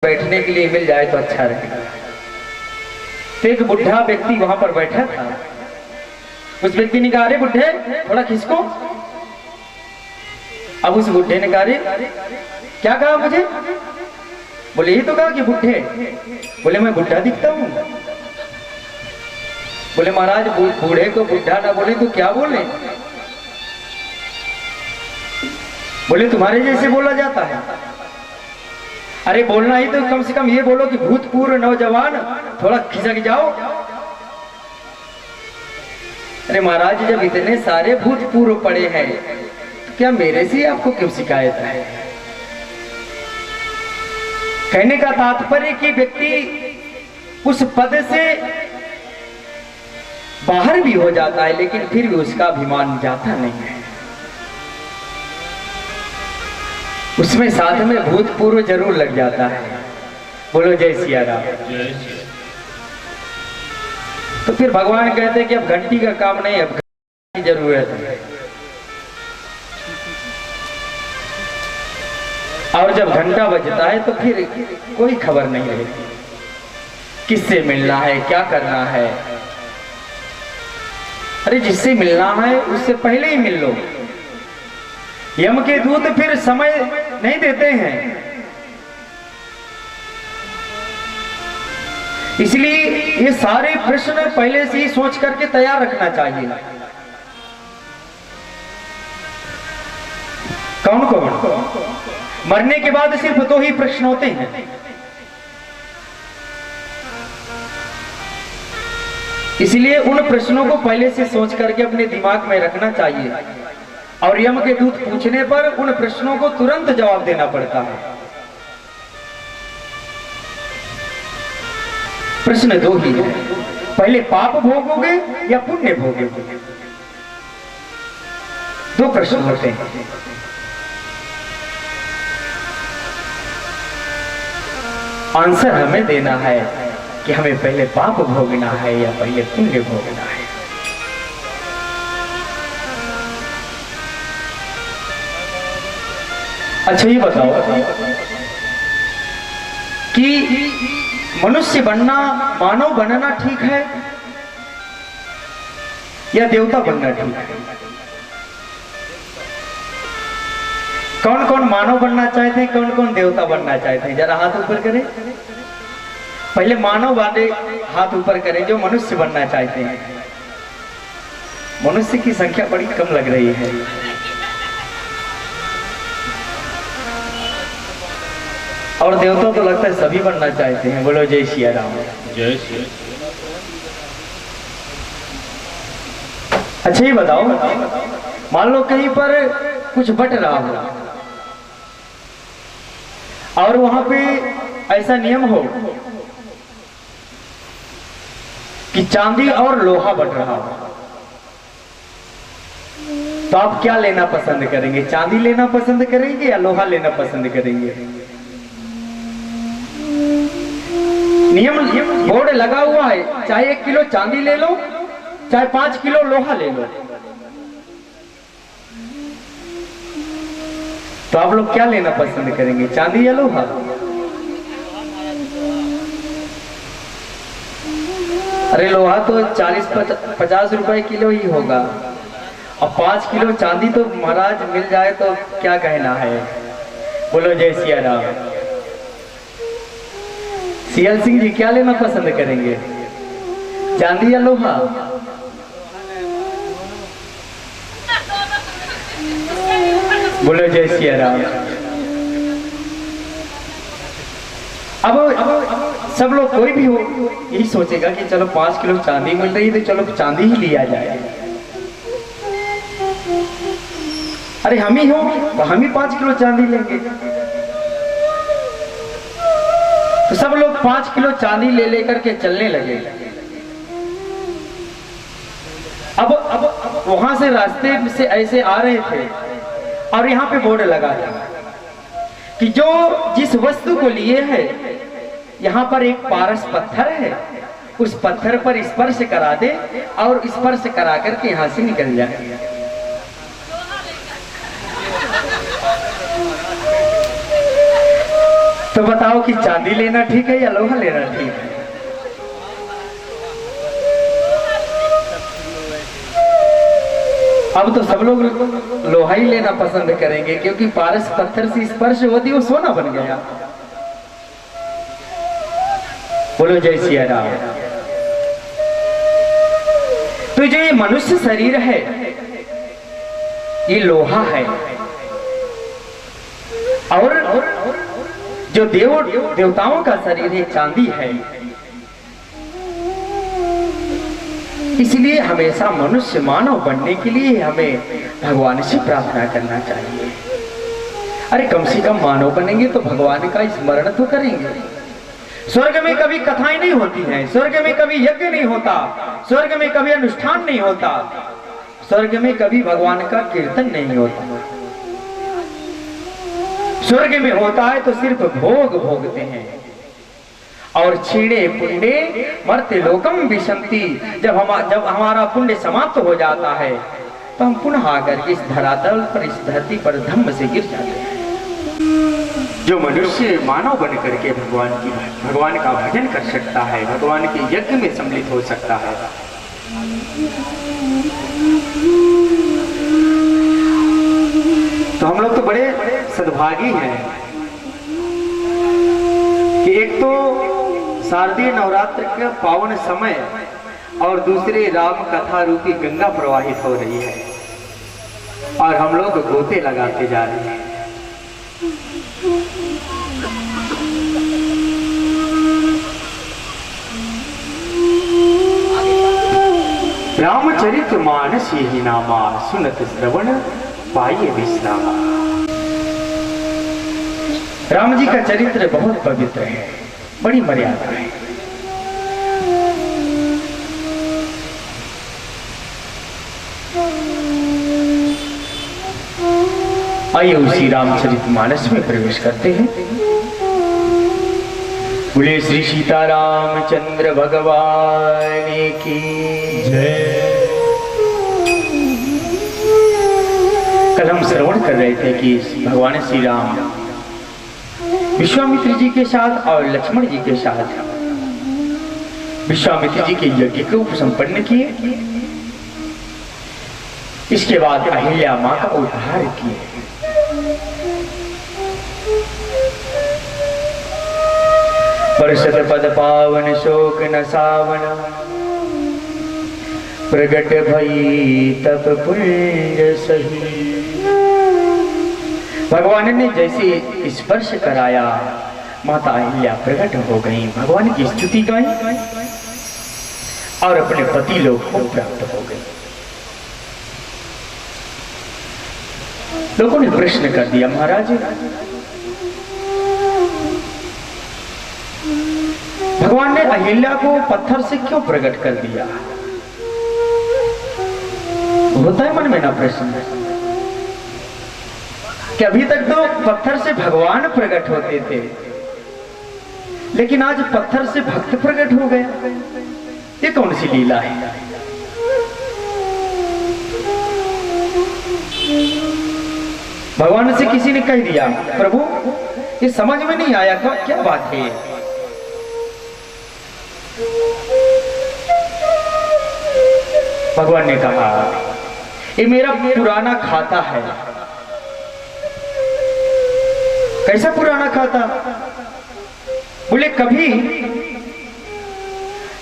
बैठने के लिए मिल जाए तो अच्छा रहेगा। तो एक बुढ़ा व्यक्ति वहां पर बैठा था। उस व्यक्ति ने कहा, अरे बुढ़े थोड़ा खिसको। अब उस बुढ़े ने कहा, अरे क्या कहा मुझे? बोले ये तो कहा कि बुढ़े। बोले मैं बुढ़ा दिखता हूं? बोले महाराज बूढ़े को बुढ़ा ना बोले तो क्या बोले? बोले तुम्हारे जैसे बोला जाता है। अरे बोलना ही तो कम से कम ये बोलो कि भूतपूर्व नौजवान थोड़ा खिसक जाओ। अरे महाराज जब इतने सारे भूतपूर्व पड़े हैं तो क्या मेरे से आपको क्यों शिकायत है? कहने का तात्पर्य कि व्यक्ति उस पद से बाहर भी हो जाता है लेकिन फिर भी उसका अभिमान जाता नहीं है। उसमें साथ में भूतपूर्व जरूर लग जाता है। बोलो जय सिया राम। तो फिर भगवान कहते हैं कि अब घंटी का काम नहीं, अब घंटी की जरूरत है। और जब घंटा बजता है तो फिर कोई खबर नहीं रहती किससे मिलना है, क्या करना है। अरे जिससे मिलना है उससे पहले ही मिल लो। यम के दूत फिर समय नहीं देते हैं, इसलिए ये सारे प्रश्न पहले से ही सोच करके तैयार रखना चाहिए। कौन कौन? मरने के बाद सिर्फ 2 ही प्रश्न होते हैं। इसलिए उन प्रश्नों को पहले से सोच करके अपने दिमाग में रखना चाहिए और यम के दूत पूछने पर उन प्रश्नों को तुरंत जवाब देना पड़ता है। प्रश्न 2 ही है, पहले पाप भोगोगे या पुण्य भोगोगे? 2 प्रश्न होते हैं। आंसर हमें देना है कि हमें पहले पाप भोगना है या पहले पुण्य भोगना है। अच्छा ये बताओ कि मनुष्य बनना, मानव बनना ठीक है या देवता बनना ठीक है? कौन कौन मानव बनना चाहते हैं, कौन कौन देवता बनना चाहते हैं? जरा हाथ ऊपर करें। पहले मानव वाले हाथ ऊपर करें जो मनुष्य बनना चाहते हैं। मनुष्य की संख्या बड़ी कम लग रही है। और देवता तो लगता है सभी बनना चाहते हैं। बोलो जय सिया राम। जय सिया। अच्छा ये बताओ, मान लो कहीं पर कुछ बट रहा हो और वहां पे ऐसा नियम हो कि चांदी और लोहा बट रहा हो, तो आप क्या लेना पसंद करेंगे? चांदी लेना पसंद करेंगे या लोहा लेना पसंद करेंगे? नियम बोर्ड लगा हुआ है, चाहे 1 किलो चांदी ले लो, चाहे 5 किलो लोहा ले लो। तो आप लोग क्या लेना पसंद करेंगे, चांदी या लोहा? अरे लोहा तो 40-50 रुपए किलो ही होगा और 5 किलो चांदी तो महाराज मिल जाए तो क्या कहना है। बोलो जय सिया राम। सियल सिंह जी क्या लेना पसंद करेंगे, चांदी या लोहा? बोलो जय सिया राम। अब सब लोग कोई भी हो यही सोचेगा कि चलो 5 किलो चांदी मिल रही है तो चलो चांदी ही लिया जाए। अरे हम ही हो तो हम ही 5 किलो चांदी लेंगे। तो सब लोग 5 किलो चांदी ले लेकर के चलने लगे। अब वहां से रास्ते से ऐसे आ रहे थे और यहाँ पे बोर्ड लगा था कि जो जिस वस्तु को लिए है यहाँ पर एक पारस पत्थर है, उस पत्थर पर स्पर्श करा दे और स्पर्श करा करके यहाँ से निकल जाए। तो बताओ कि चांदी लेना ठीक है या लोहा लेना ठीक है? अब तो सब लोग लोहा ही लेना पसंद करेंगे, क्योंकि पारस पत्थर से स्पर्श होती वो सोना बन गया। बोलो जय सिया राम। तो जो ये मनुष्य शरीर है ये लोहा है, और जो देवताओं का शरीर है चांदी है। इसलिए हमेशा मनुष्य मानव बनने के लिए हमें भगवान से प्रार्थना करना चाहिए। अरे कम से कम मानव बनेंगे तो भगवान का स्मरण तो करेंगे। स्वर्ग में कभी कथाएं नहीं होती हैं, स्वर्ग में कभी यज्ञ नहीं होता, स्वर्ग में कभी अनुष्ठान नहीं होता, स्वर्ग में कभी भगवान का कीर्तन नहीं होता। स्वर्ग में होता है तो सिर्फ भोग भोगते हैं। और छीणे पुण्य मर्त्य लोकम विशंति, जब हमारा पुण्य समाप्त हो जाता है तो हम पुनः आकर इस धरातल पर, इस धरती पर धम्म से गिर जाते हैं। जो मनुष्य मानव बन करके भगवान का भजन कर सकता है, भगवान के यज्ञ में सम्मिलित हो सकता है, तो हम लोग तो बड़े सद्भागी हैं कि एक तो शारदीय नवरात्र का पावन समय और दूसरे राम कथा रूपी गंगा प्रवाहित हो रही है और हम लोग गोते लगाते जा रहे हैं। रामचरित मानस ही नामा, सुनत श्रवण पाइए विश्राम। राम जी का चरित्र बहुत पवित्र है, बड़ी मर्यादा है। आइए उसी रामचरित मानस में प्रवेश करते हैं। बोले श्री सीतारामचंद्र भगवान की जय। कल हम श्रवण कर रहे थे कि भगवान श्री राम विश्वामित्र जी के साथ और लक्ष्मण जी के साथ विश्वामित्र जी के यज्ञ को संपन्न किए। इसके बाद अहिल्या मां का उद्धार किए। परसत पद पावन शोक न सावन, प्रगट भई तप पुण्य सही। भगवान ने जैसे स्पर्श कराया माता अहिल्या प्रकट हो गई, भगवान की स्तुति गाई और अपने पति लोग को प्राप्त हो गई। लोगों ने प्रश्न कर दिया, महाराज भगवान ने अहिल्या को पत्थर से क्यों प्रकट कर दिया? होता है मन में ना प्रश्न कि अभी तक तो पत्थर से भगवान प्रकट होते थे, लेकिन आज पत्थर से भक्त प्रकट हो गए। ये कौन सी लीला है? भगवान से किसी ने कह दिया, प्रभु ये समझ में नहीं आया क्या बात है। भगवान ने कहा ये मेरा पुराना खाता है। कैसा पुराना खाता? बोले कभी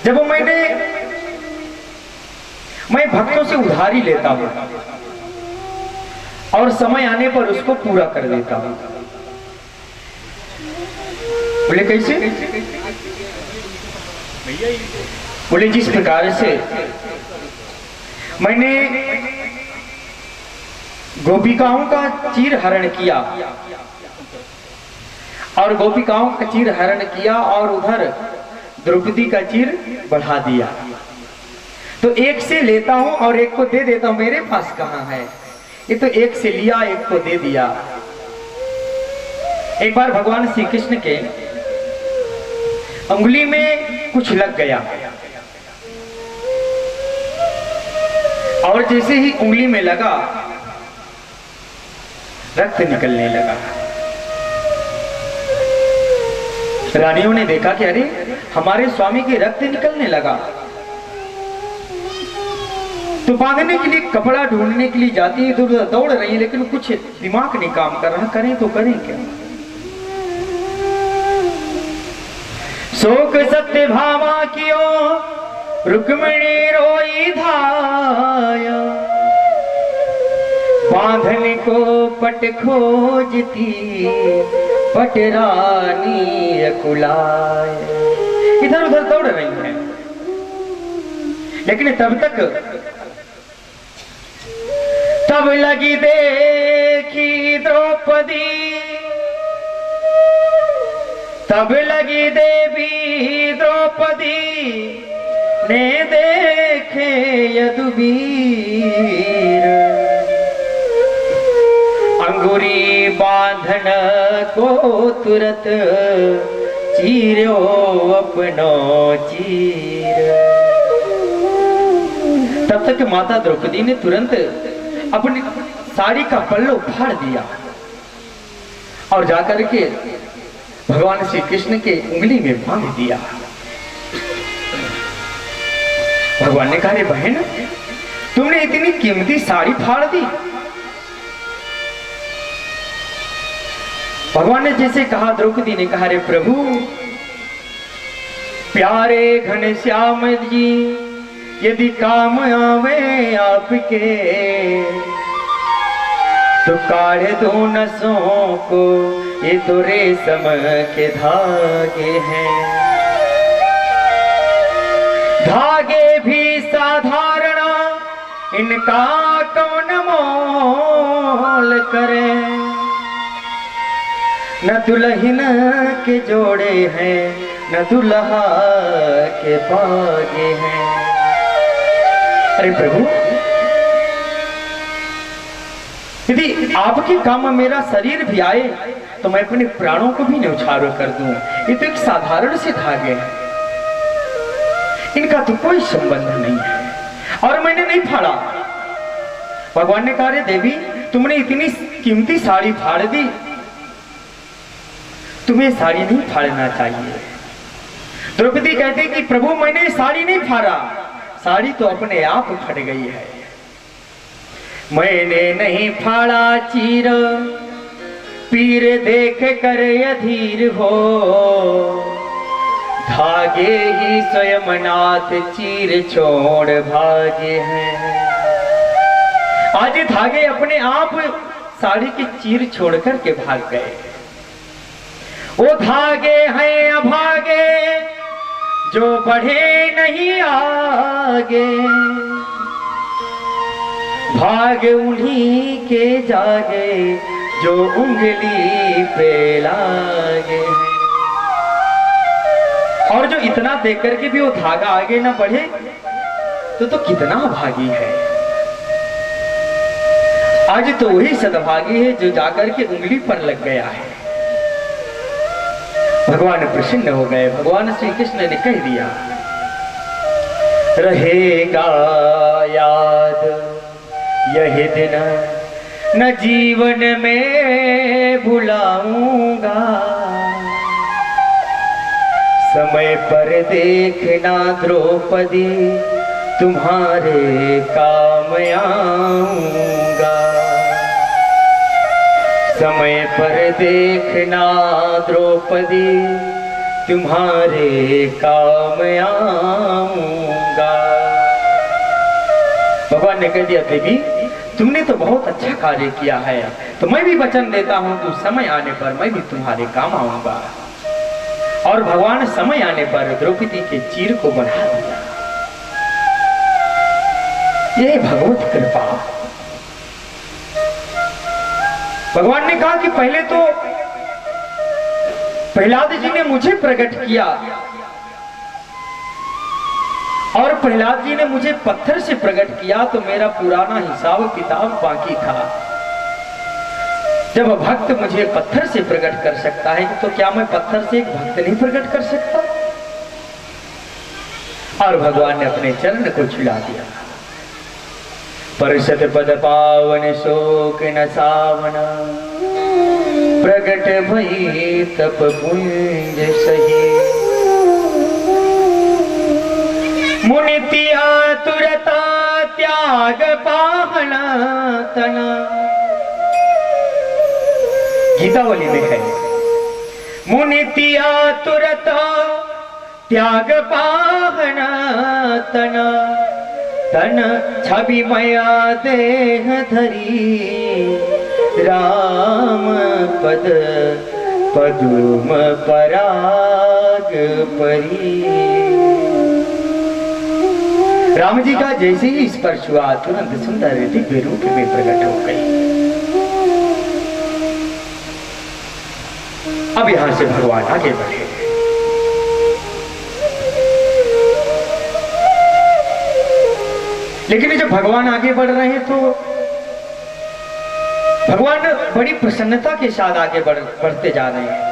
जब मैं भक्तों से उधारी लेता हूं और समय आने पर उसको पूरा कर देता हूं। बोले कैसे? बोले जिस प्रकार से मैंने गोपिकाओं का चीर हरण किया और गोपिकाओं का चीर हरण किया और उधर द्रौपदी का चीर बढ़ा दिया, तो एक से लेता हूं और एक को दे देता हूं। मेरे पास कहां है? ये तो एक से लिया एक को दे दिया। एक बार भगवान श्री कृष्ण के उंगली में कुछ लग गया और जैसे ही उंगली में लगा रक्त निकलने लगा। रानियों ने देखा कि अरे हमारे स्वामी के रक्त निकलने लगा, तो बांधने के लिए कपड़ा ढूंढने के लिए जाती है, इधर उधर दौड़ रही है, लेकिन कुछ दिमाग नहीं काम कर रहा, करें तो करें क्या। शोक सत्य भामा कियो रुक्मिणी रोई धाया, बांधन को पट खोजती पट रानी अकुलाय। इधर उधर दौड़ रही है, लेकिन तब लगी देखी द्रौपदी, तब लगी देवी द्रौपदी ने देखे यदुवीर, अंगुरी बांधन को तुरत चीरो अपनो चीर। तब तक माता द्रौपदी ने तुरंत अपनी साड़ी का पल्लू फाड़ दिया और जाकर के भगवान श्री कृष्ण के उंगली में बांध दिया। भगवान ने कहा, रे बहन, तुमने इतनी कीमती साड़ी फाड़ दी। भगवान ने जैसे कहा, द्रौपदी ने कहा, रे प्रभु, प्यारे घनश्याम जी, यदि काम आवे आपके तो काढ़ दो नसों को, ये तो रेशम के धागे हैं। धागे भी साधारण, इनका कौन मोल करे, न दुल्हन के जोड़े हैं, न दुल्हा के बागे हैं। अरे प्रभु, यदि आपके काम में मेरा शरीर भी आए तो मैं अपने प्राणों को भी न्यौछावर कर दूं। ये तो एक साधारण से धागे हैं, इनका तो कोई संबंध नहीं है, और मैंने नहीं फाड़ा। भगवान ने कहा, रे देवी, तुमने इतनी कीमती साड़ी फाड़ दी, तुम्हें साड़ी नहीं फाड़ना चाहिए। द्रौपदी कहते कि प्रभु, मैंने साड़ी नहीं फाड़ा, साड़ी तो अपने आप फट गई है। मैंने नहीं फाड़ा चीर, पीर देख कर अधीर हो, धागे ही स्वयं नाथ चीर छोड़ भागे हैं। आज धागे अपने आप साड़ी के चीर छोड़कर के भाग गए। वो धागे हैं अभागे, जो बढ़े नहीं आगे, भाग उन्हीं के जागे, जो उंगली पे लागे। और जो इतना देख करके भी वो धागा आगे ना बढ़े तो कितना भागी है। आज तो वही सद्भागी है जो जाकर के उंगली पर लग गया है। भगवान प्रसन्न हो गए। भगवान श्री कृष्ण ने कह दिया, रहेगा याद यही दिन, न जीवन में भुलाऊंगा, समय पर देखना द्रौपदी, तुम्हारे काम आऊंगा। समय पर देखना द्रौपदी, तुम्हारे काम आऊंगा। भगवान ने कह दिया, देवी तुमने तो बहुत अच्छा कार्य किया है, तो मैं भी वचन देता हूं कि समय आने पर मैं भी तुम्हारे काम आऊंगा। और भगवान समय आने पर द्रौपदी के चीर को बढ़ा दिया। यह भगवत कृपा। भगवान ने कहा कि पहले तो प्रहलाद जी ने मुझे प्रकट किया, और प्रहलाद जी ने मुझे पत्थर से प्रकट किया, तो मेरा पुराना हिसाब किताब बाकी था। जब भक्त मुझे पत्थर से प्रकट कर सकता है, तो क्या मैं पत्थर से एक भक्त नहीं प्रकट कर सकता? और भगवान ने अपने चरण को छुड़ा दिया। परिषद पद पावन शोक न सावना, प्रगट भई तप पुंज सही। मुनि तिया तुरता त्याग पाहना तना। गीतावली में है, मुनि तिया तुरता त्याग पाहना तना। तन छवि मया देह धरी राम पद पदुम पराग परी। राम जी का जैसे ही स्पर्श हुआ तुरंत सुंदर दिव्य रूप में प्रकट हो गई। अब यहां से भगवान आगे बढ़े। लेकिन जब भगवान आगे बढ़ रहे हैं तो भगवान बड़ी प्रसन्नता के साथ आगे बढ़ते जा रहे हैं।